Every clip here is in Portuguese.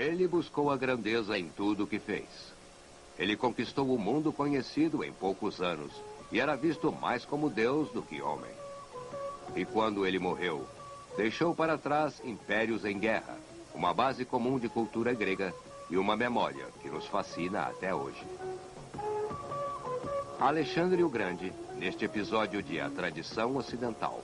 Ele buscou a grandeza em tudo o que fez. Ele conquistou o mundo conhecido em poucos anos e era visto mais como Deus do que homem. E quando ele morreu, deixou para trás impérios em guerra, uma base comum de cultura grega e uma memória que nos fascina até hoje. Alexandre o Grande, neste episódio de A Tradição Ocidental.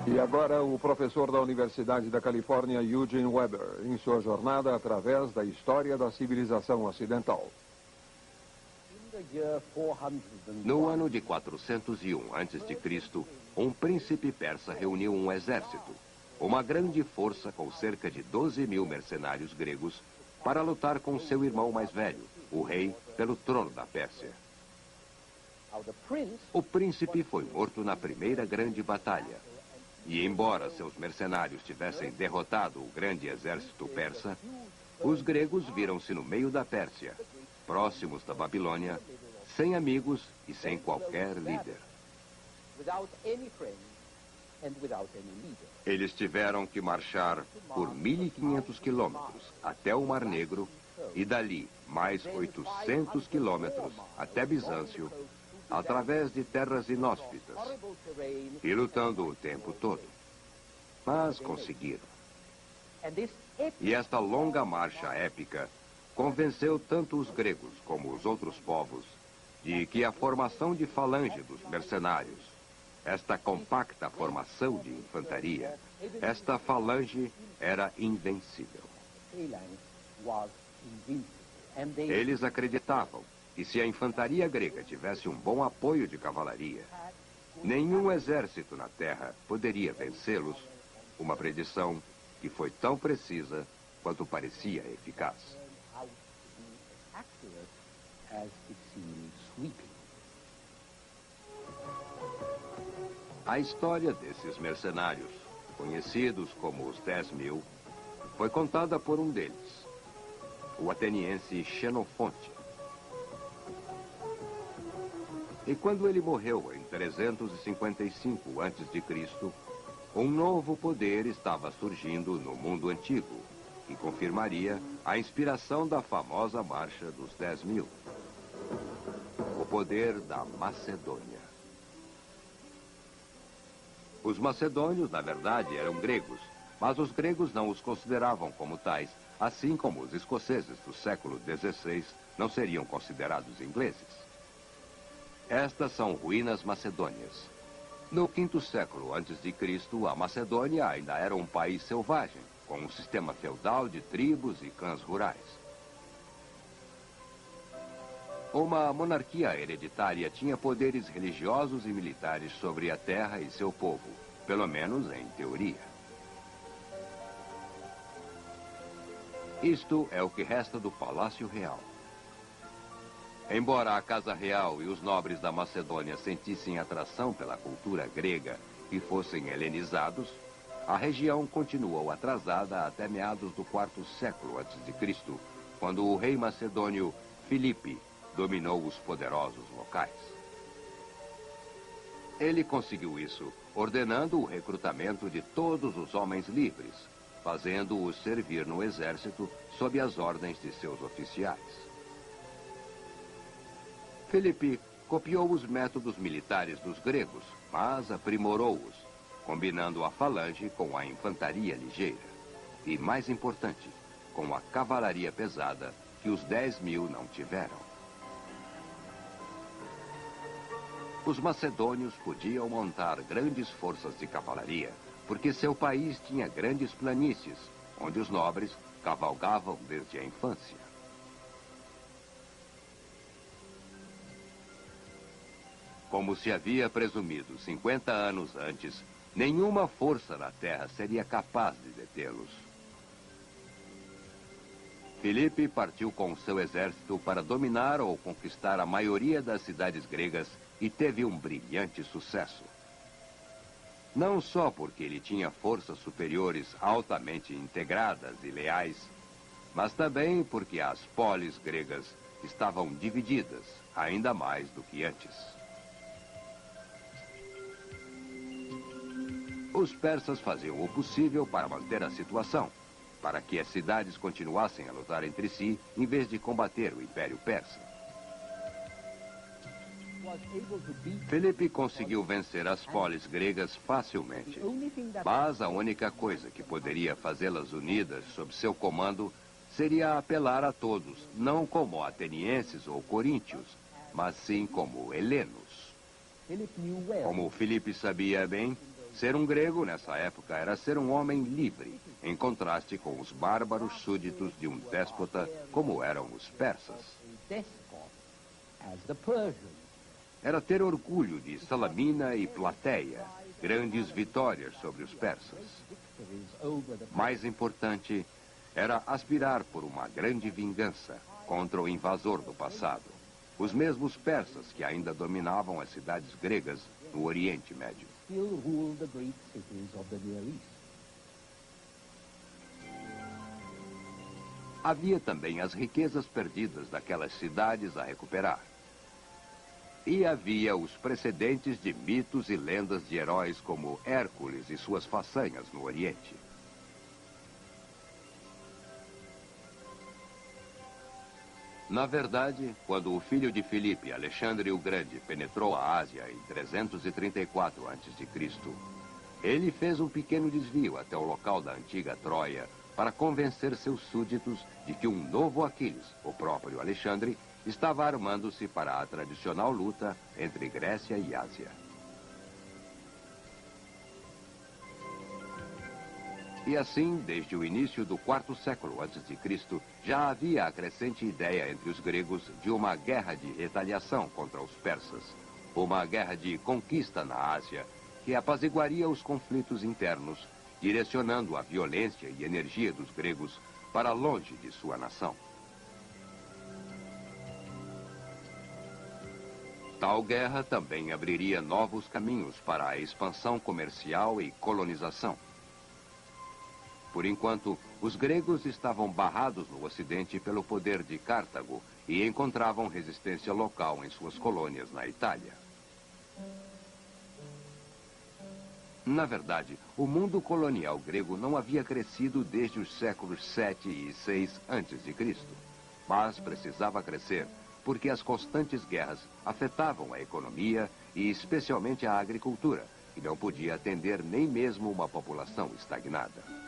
E agora o professor da Universidade da Califórnia, Eugene Weber, em sua jornada através da história da civilização ocidental. No ano de 401 a.C., um príncipe persa reuniu um exército, uma grande força com cerca de 12.000 mercenários gregos, para lutar com seu irmão mais velho, o rei, pelo trono da Pérsia. O príncipe foi morto na primeira grande batalha. E embora seus mercenários tivessem derrotado o grande exército persa, os gregos viram-se no meio da Pérsia, próximos da Babilônia, sem amigos e sem qualquer líder. Eles tiveram que marchar por 1.500 quilômetros até o Mar Negro e dali mais 800 quilômetros até Bizâncio, através de terras inóspitas, e lutando o tempo todo. Mas conseguiram. E esta longa marcha épica convenceu tanto os gregos como os outros povos de que a formação de falange dos mercenários, esta compacta formação de infantaria, esta falange era invencível. Eles acreditavam que se a infantaria grega tivesse um bom apoio de cavalaria, nenhum exército na terra poderia vencê-los, uma predição que foi tão precisa quanto parecia eficaz. A história desses mercenários, conhecidos como os 10.000, foi contada por um deles, o ateniense Xenofonte. E quando ele morreu em 355 a.C., um novo poder estava surgindo no mundo antigo, que confirmaria a inspiração da famosa Marcha dos 10.000. O poder da Macedônia. Os macedônios, na verdade, eram gregos, mas os gregos não os consideravam como tais, assim como os escoceses do século XVI não seriam considerados ingleses. Estas são ruínas macedônias. No quinto século a.C., a Macedônia ainda era um país selvagem, com um sistema feudal de tribos e clãs rurais. Uma monarquia hereditária tinha poderes religiosos e militares sobre a terra e seu povo, pelo menos em teoria. Isto é o que resta do Palácio Real. Embora a Casa Real e os nobres da Macedônia sentissem atração pela cultura grega e fossem helenizados, a região continuou atrasada até meados do quarto século a.C., quando o rei macedônio Filipe dominou os poderosos locais. Ele conseguiu isso ordenando o recrutamento de todos os homens livres, fazendo-os servir no exército sob as ordens de seus oficiais. Filipe copiou os métodos militares dos gregos, mas aprimorou-os, combinando a falange com a infantaria ligeira. E, mais importante, com a cavalaria pesada que os 10.000 não tiveram. Os macedônios podiam montar grandes forças de cavalaria, porque seu país tinha grandes planícies, onde os nobres cavalgavam desde a infância. Como se havia presumido 50 anos antes, nenhuma força na terra seria capaz de detê-los. Filipe partiu com seu exército para dominar ou conquistar a maioria das cidades gregas e teve um brilhante sucesso. Não só porque ele tinha forças superiores altamente integradas e leais, mas também porque as polis gregas estavam divididas, ainda mais do que antes. Os persas faziam o possível para manter a situação, para que as cidades continuassem a lutar entre si, em vez de combater o Império Persa. Filipe conseguiu vencer as polis gregas facilmente, mas a única coisa que poderia fazê-las unidas sob seu comando seria apelar a todos, não como atenienses ou coríntios, mas sim como helenos. Como Filipe sabia bem, ser um grego nessa época era ser um homem livre, em contraste com os bárbaros súditos de um déspota como eram os persas. Era ter orgulho de Salamina e Plateia, grandes vitórias sobre os persas. Mais importante, era aspirar por uma grande vingança contra o invasor do passado, os mesmos persas que ainda dominavam as cidades gregas no Oriente Médio. Havia também as riquezas perdidas daquelas cidades a recuperar. E havia os precedentes de mitos e lendas de heróis como Hércules e suas façanhas no Oriente. Na verdade, quando o filho de Filipe, Alexandre o Grande, penetrou a Ásia em 334 a.C., ele fez um pequeno desvio até o local da antiga Troia para convencer seus súditos de que um novo Aquiles, o próprio Alexandre, estava armando-se para a tradicional luta entre Grécia e Ásia. E assim, desde o início do quarto século a.C., já havia a crescente ideia entre os gregos de uma guerra de retaliação contra os persas. Uma guerra de conquista na Ásia, que apaziguaria os conflitos internos, direcionando a violência e energia dos gregos para longe de sua nação. Tal guerra também abriria novos caminhos para a expansão comercial e colonização. Por enquanto, os gregos estavam barrados no Ocidente pelo poder de Cartago e encontravam resistência local em suas colônias na Itália. Na verdade, o mundo colonial grego não havia crescido desde os séculos 7 e 6 a.C., mas precisava crescer porque as constantes guerras afetavam a economia e especialmente a agricultura, e não podia atender nem mesmo uma população estagnada.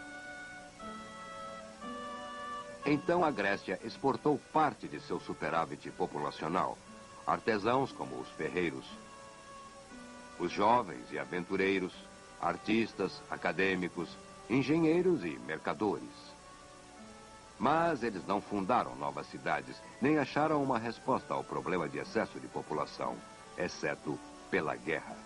Então a Grécia exportou parte de seu superávit populacional, artesãos como os ferreiros, os jovens e aventureiros, artistas, acadêmicos, engenheiros e mercadores. Mas eles não fundaram novas cidades, nem acharam uma resposta ao problema de excesso de população, exceto pela guerra.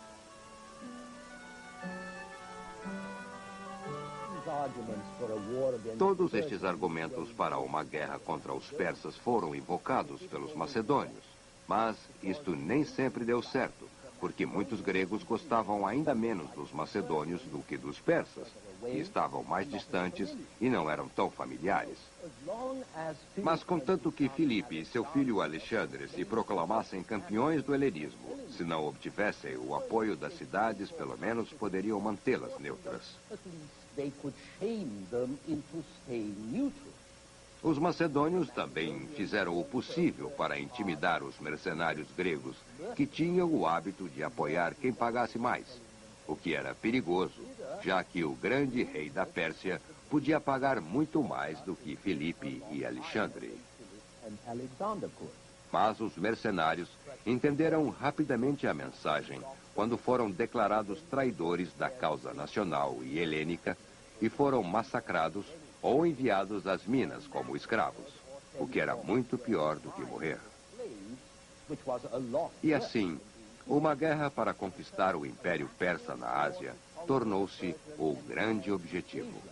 Todos estes argumentos para uma guerra contra os persas foram invocados pelos macedônios, mas isto nem sempre deu certo, porque muitos gregos gostavam ainda menos dos macedônios do que dos persas, que estavam mais distantes e não eram tão familiares. Mas contanto que Filipe e seu filho Alexandre se proclamassem campeões do helenismo, se não obtivessem o apoio das cidades, pelo menos poderiam mantê-las neutras. Os macedônios também fizeram o possível para intimidar os mercenários gregos, que tinham o hábito de apoiar quem pagasse mais, o que era perigoso, já que o grande rei da Pérsia podia pagar muito mais do que Filipe e Alexandre. Mas os mercenários entenderam rapidamente a mensagem quando foram declarados traidores da causa nacional e helênica e foram massacrados ou enviados às minas como escravos, o que era muito pior do que morrer. E assim, Uma guerra para conquistar o Império Persa na Ásia tornou-se o grande objetivo.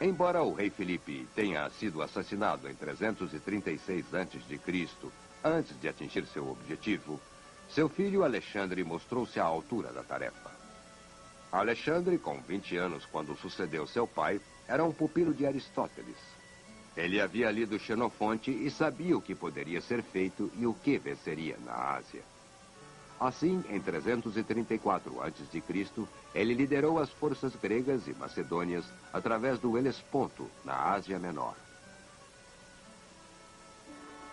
Embora o rei Filipe tenha sido assassinado em 336 a.C., antes de atingir seu objetivo, seu filho Alexandre mostrou-se à altura da tarefa. Alexandre, com 20 anos quando sucedeu seu pai, era um pupilo de Aristóteles. Ele havia lido Xenofonte e sabia o que poderia ser feito e o que venceria na Ásia. Assim, em 334 a.C., ele liderou as forças gregas e macedônias através do Helesponto, na Ásia Menor.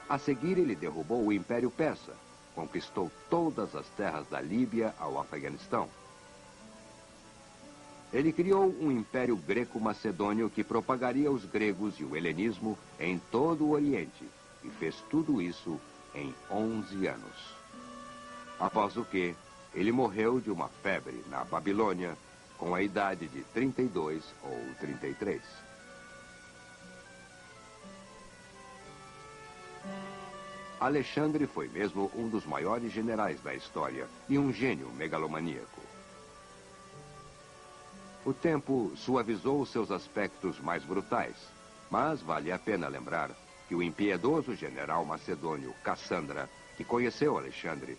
A seguir, ele derrubou o Império Persa, conquistou todas as terras da Líbia ao Afeganistão. Ele criou um império greco-macedônio que propagaria os gregos e o helenismo em todo o Oriente, e fez tudo isso em 11 anos. Após o que, ele morreu de uma febre na Babilônia, com a idade de 32 ou 33. Alexandre foi mesmo um dos maiores generais da história e um gênio megalomaníaco. O tempo suavizou seus aspectos mais brutais, mas vale a pena lembrar que o impiedoso general macedônio Cassandra, que conheceu Alexandre,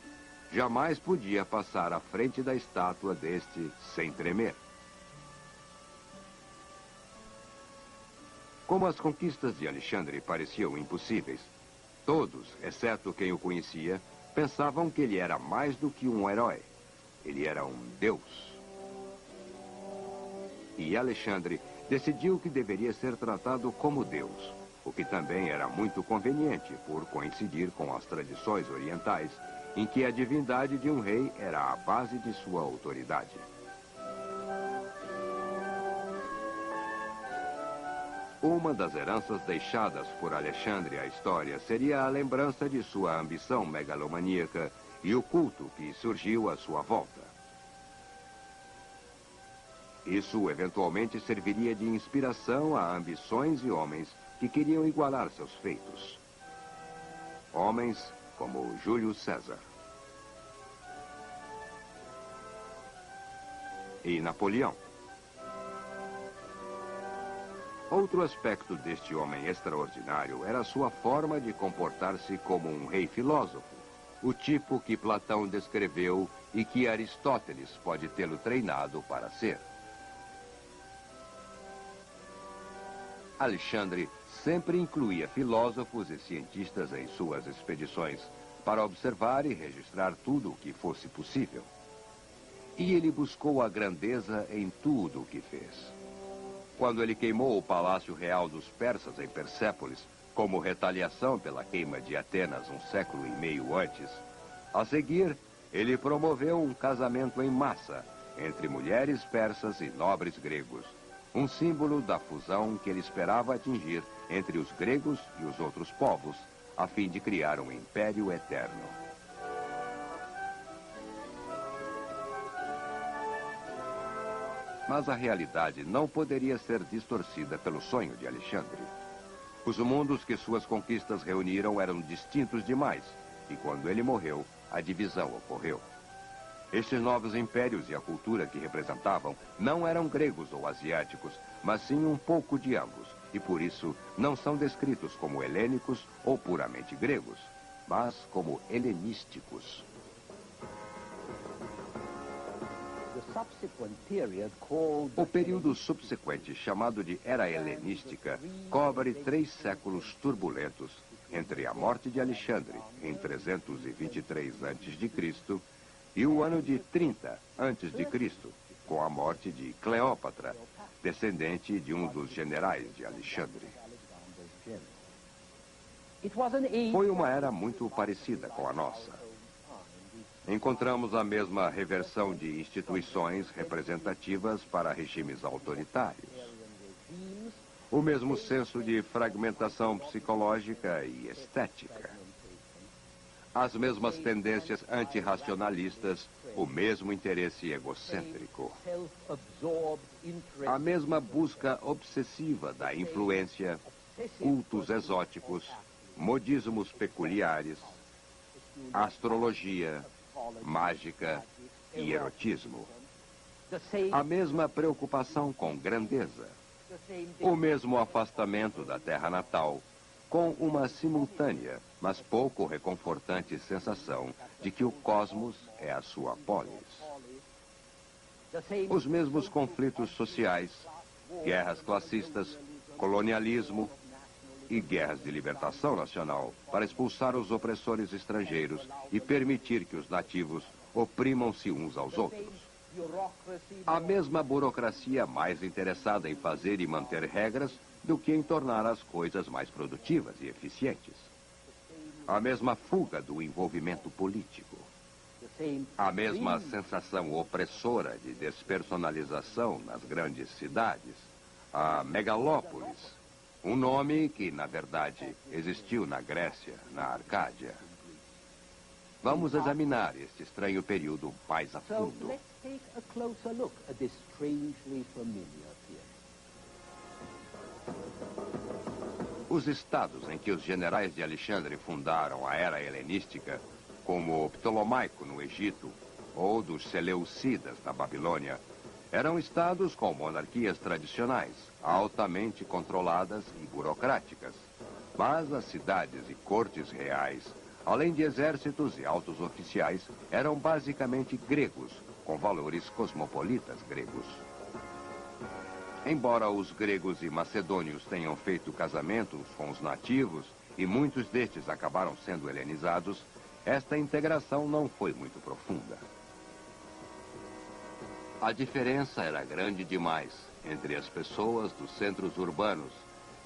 jamais podia passar à frente da estátua deste sem tremer. Como as conquistas de Alexandre pareciam impossíveis, todos, exceto quem o conhecia, pensavam que ele era mais do que um herói. Ele era um deus. E Alexandre decidiu que deveria ser tratado como deus, o que também era muito conveniente por coincidir com as tradições orientais, em que a divindade de um rei era a base de sua autoridade. Uma das heranças deixadas por Alexandre à história seria a lembrança de sua ambição megalomaníaca e o culto que surgiu à sua volta. Isso eventualmente serviria de inspiração a ambições e homens que queriam igualar seus feitos. Homens como Júlio César e Napoleão. Outro aspecto deste homem extraordinário era sua forma de comportar-se como um rei filósofo, o tipo que Platão descreveu e que Aristóteles pode tê-lo treinado para ser. Alexandre sempre incluía filósofos e cientistas em suas expedições para observar e registrar tudo o que fosse possível. E ele buscou a grandeza em tudo o que fez. Quando ele queimou o Palácio Real dos Persas em Persépolis, como retaliação pela queima de Atenas um século e meio antes, a seguir, ele promoveu um casamento em massa entre mulheres persas e nobres gregos, um símbolo da fusão que ele esperava atingir entre os gregos e os outros povos, a fim de criar um império eterno. Mas a realidade não poderia ser distorcida pelo sonho de Alexandre. Os mundos que suas conquistas reuniram eram distintos demais, e quando ele morreu, a divisão ocorreu. Estes novos impérios e a cultura que representavam não eram gregos ou asiáticos, mas sim um pouco de ambos, e por isso não são descritos como helênicos ou puramente gregos, mas como helenísticos. O período subsequente, chamado de Era Helenística, cobre 3 séculos turbulentos, entre a morte de Alexandre, em 323 a.C., e o ano de 30 a.C., com a morte de Cleópatra, descendente de um dos generais de Alexandre. Foi uma era muito parecida com a nossa. Encontramos a mesma reversão de instituições representativas para regimes autoritários. O mesmo senso de fragmentação psicológica e estética. As mesmas tendências antirracionalistas, o mesmo interesse egocêntrico. A mesma busca obsessiva da influência cultos exóticos, modismos peculiares, astrologia, mágica e erotismo. A mesma preocupação com grandeza, o mesmo afastamento da terra natal, com uma simultânea, mas pouco reconfortante sensação de que o cosmos é a sua polis. Os mesmos conflitos sociais, guerras classistas, colonialismo e guerras de libertação nacional para expulsar os opressores estrangeiros e permitir que os nativos oprimam-se uns aos outros. A mesma burocracia mais interessada em fazer e manter regras do que em tornar as coisas mais produtivas e eficientes. A mesma fuga do envolvimento político. A mesma sensação opressora de despersonalização nas grandes cidades. A megalópolis, um nome que, na verdade, existiu na Grécia, na Arcádia. Vamos examinar este estranho período mais a fundo. Os estados em que os generais de Alexandre fundaram a era helenística, como o Ptolomaico no Egito ou dos Seleucidas na Babilônia, eram estados com monarquias tradicionais, altamente controladas e burocráticas. Mas as cidades e cortes reais, além de exércitos e altos oficiais, eram basicamente gregos, com valores cosmopolitas gregos. Embora os gregos e macedônios tenham feito casamentos com os nativos, e muitos destes acabaram sendo helenizados, esta integração não foi muito profunda. A diferença era grande demais entre as pessoas dos centros urbanos,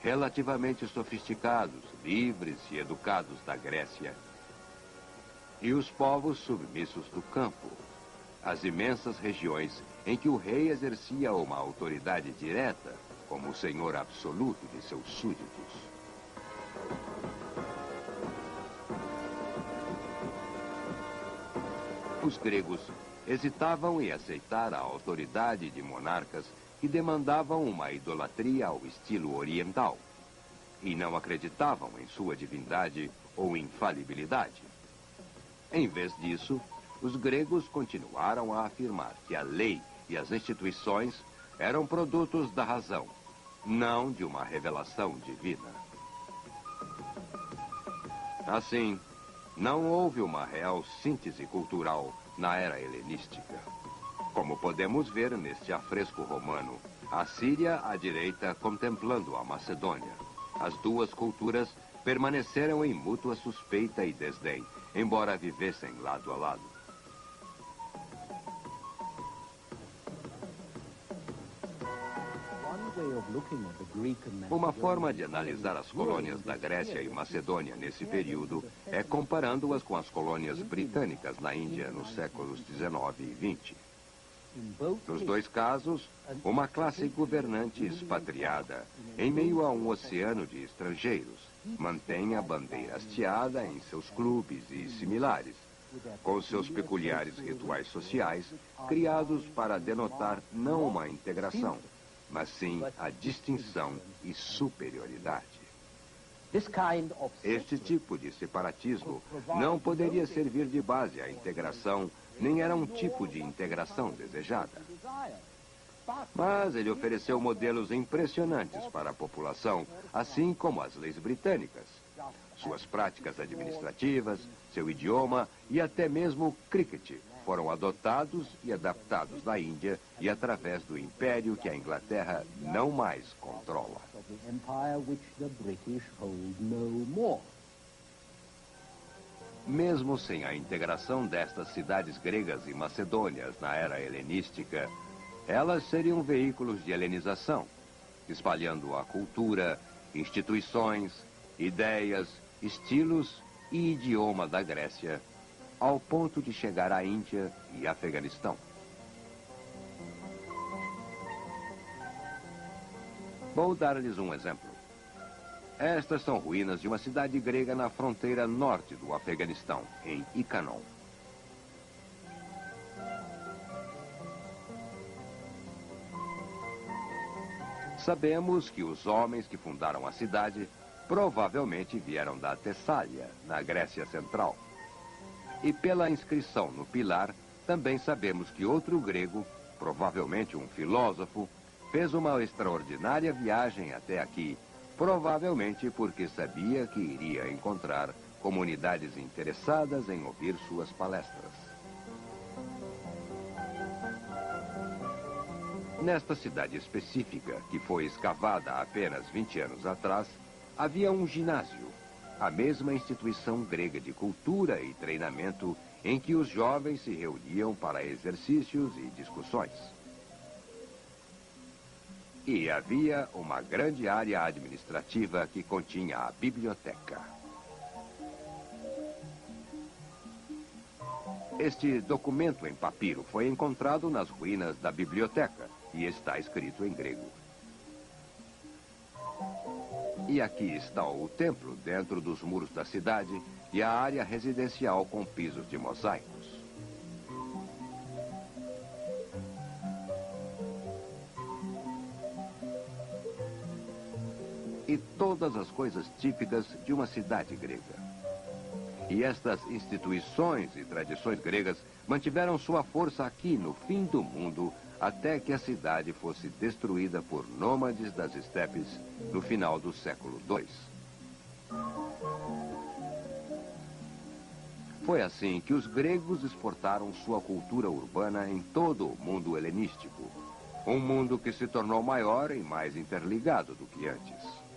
relativamente sofisticados, livres e educados da Grécia, e os povos submissos do campo, as imensas regiões em que o rei exercia uma autoridade direta como o senhor absoluto de seus súditos. Os gregos hesitavam em aceitar a autoridade de monarcas que demandavam uma idolatria ao estilo oriental e não acreditavam em sua divindade ou infalibilidade. Em vez disso, os gregos continuaram a afirmar que a lei e as instituições eram produtos da razão, não de uma revelação divina. Assim, não houve uma real síntese cultural na era helenística. Como podemos ver neste afresco romano, a Síria à direita contemplando a Macedônia. As duas culturas permaneceram em mútua suspeita e desdém, embora vivessem lado a lado. Uma forma de analisar as colônias da Grécia e Macedônia nesse período é comparando-as com as colônias britânicas na Índia nos séculos XIX e XX. Nos dois casos, uma classe governante expatriada, em meio a um oceano de estrangeiros, mantém a bandeira hasteada em seus clubes e similares, com seus peculiares rituais sociais, criados para denotar não uma integração, mas sim a distinção e superioridade. Este tipo de separatismo não poderia servir de base à integração, nem era um tipo de integração desejada. Mas ele ofereceu modelos impressionantes para a população, assim como as leis britânicas. Suas práticas administrativas, seu idioma e até mesmo o cricket foram adotados e adaptados na Índia e através do império que a Inglaterra não mais controla. Mesmo sem a integração destas cidades gregas e macedônias na era helenística, elas seriam veículos de helenização, espalhando a cultura, instituições, ideias, estilos e idioma da Grécia, ao ponto de chegar à Índia e Afeganistão. Vou dar-lhes um exemplo. Estas são ruínas de uma cidade grega na fronteira norte do Afeganistão, em Ikanon. Sabemos que os homens que fundaram a cidade provavelmente vieram da Tessália, na Grécia Central. E pela inscrição no pilar, também sabemos que outro grego, provavelmente um filósofo, fez uma extraordinária viagem até aqui, provavelmente porque sabia que iria encontrar comunidades interessadas em ouvir suas palestras. Nesta cidade específica, que foi escavada há apenas 20 anos atrás, havia um ginásio, a mesma instituição grega de cultura e treinamento em que os jovens se reuniam para exercícios e discussões. E havia uma grande área administrativa que continha a biblioteca. Este documento em papiro foi encontrado nas ruínas da biblioteca e está escrito em grego. E aqui está o templo dentro dos muros da cidade e a área residencial com pisos de mosaicos. E todas as coisas típicas de uma cidade grega. E estas instituições e tradições gregas mantiveram sua força aqui no fim do mundo até que a cidade fosse destruída por nômades das estepes no final do século II. Foi assim que os gregos exportaram sua cultura urbana em todo o mundo helenístico, um mundo que se tornou maior e mais interligado do que antes.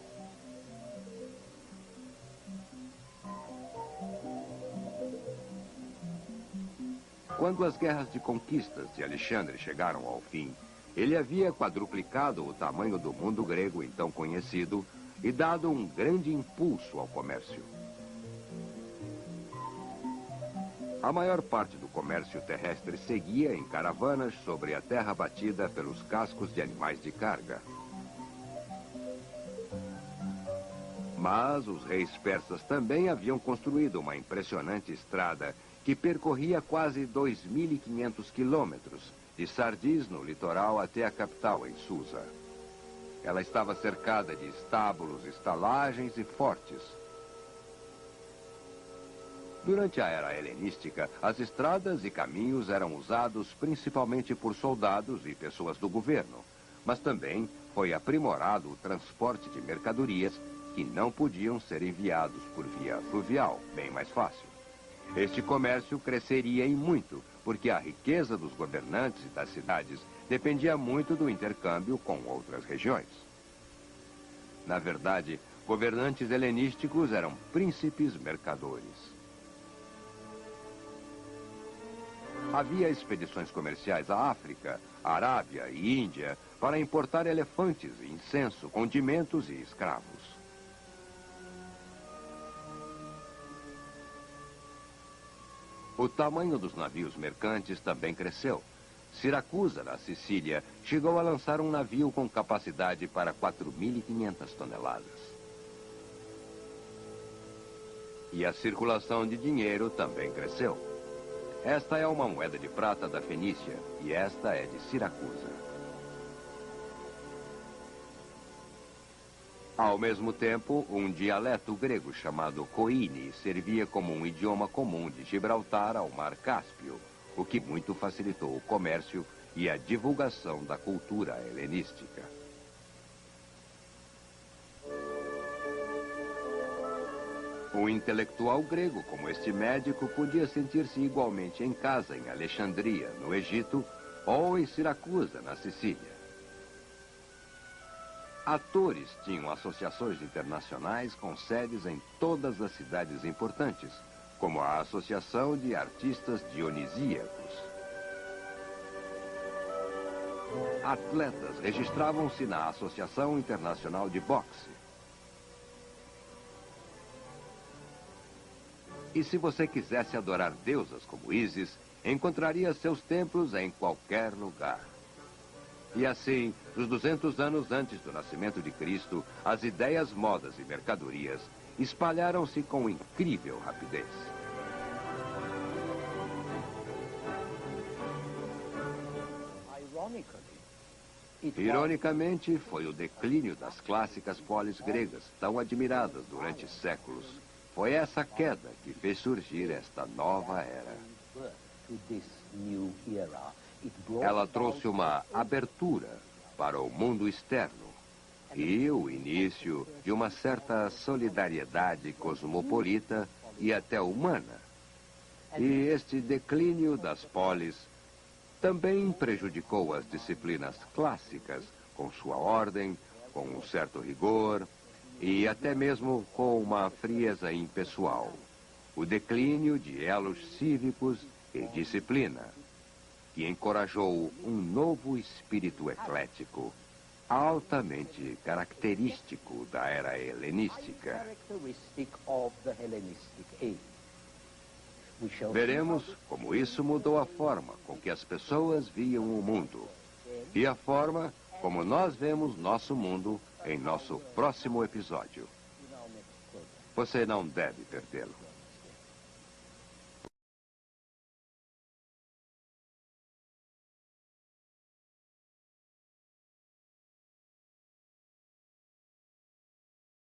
Quando as guerras de conquistas de Alexandre chegaram ao fim, ele havia quadruplicado o tamanho do mundo grego então conhecido e dado um grande impulso ao comércio. A maior parte do comércio terrestre seguia em caravanas sobre a terra batida pelos cascos de animais de carga. Mas os reis persas também haviam construído uma impressionante estrada que percorria quase 2.500 quilômetros, de Sardis, no litoral, até a capital, em Susa. Ela estava cercada de estábulos, estalagens e fortes. Durante a era helenística, as estradas e caminhos eram usados principalmente por soldados e pessoas do governo, mas também foi aprimorado o transporte de mercadorias que não podiam ser enviados por via fluvial, bem mais fácil. Este comércio cresceria em muito, porque a riqueza dos governantes das cidades dependia muito do intercâmbio com outras regiões. Na verdade, governantes helenísticos eram príncipes mercadores. Havia expedições comerciais à África, Arábia e Índia para importar elefantes, incenso, condimentos e escravos. O tamanho dos navios mercantes também cresceu. Siracusa, na Sicília, chegou a lançar um navio com capacidade para 4.500 toneladas. E a circulação de dinheiro também cresceu. Esta é uma moeda de prata da Fenícia e esta é de Siracusa. Ao mesmo tempo, um dialeto grego chamado koine servia como um idioma comum de Gibraltar ao Mar Cáspio, o que muito facilitou o comércio e a divulgação da cultura helenística. Um intelectual grego como este médico podia sentir-se igualmente em casa em Alexandria, no Egito, ou em Siracusa, na Sicília. Atores tinham associações internacionais com sedes em todas as cidades importantes, como a Associação de Artistas Dionisíacos. Atletas registravam-se na Associação Internacional de Boxe. E se você quisesse adorar deusas como Ísis, encontraria seus templos em qualquer lugar. E assim, nos 200 anos antes do nascimento de Cristo, as ideias, modas e mercadorias espalharam-se com incrível rapidez. Ironicamente, foi o declínio das clássicas polis gregas, tão admiradas durante séculos. Foi essa queda que fez surgir esta nova era. Ela trouxe uma abertura para o mundo externo e o início de uma certa solidariedade cosmopolita e até humana. E este declínio das polis também prejudicou as disciplinas clássicas, com sua ordem, com um certo rigor e até mesmo com uma frieza impessoal. O declínio de elos cívicos e disciplina, que encorajou um novo espírito eclético, altamente característico da era helenística. Veremos como isso mudou a forma com que as pessoas viam o mundo e a forma como nós vemos nosso mundo em nosso próximo episódio. Você não deve perdê-lo.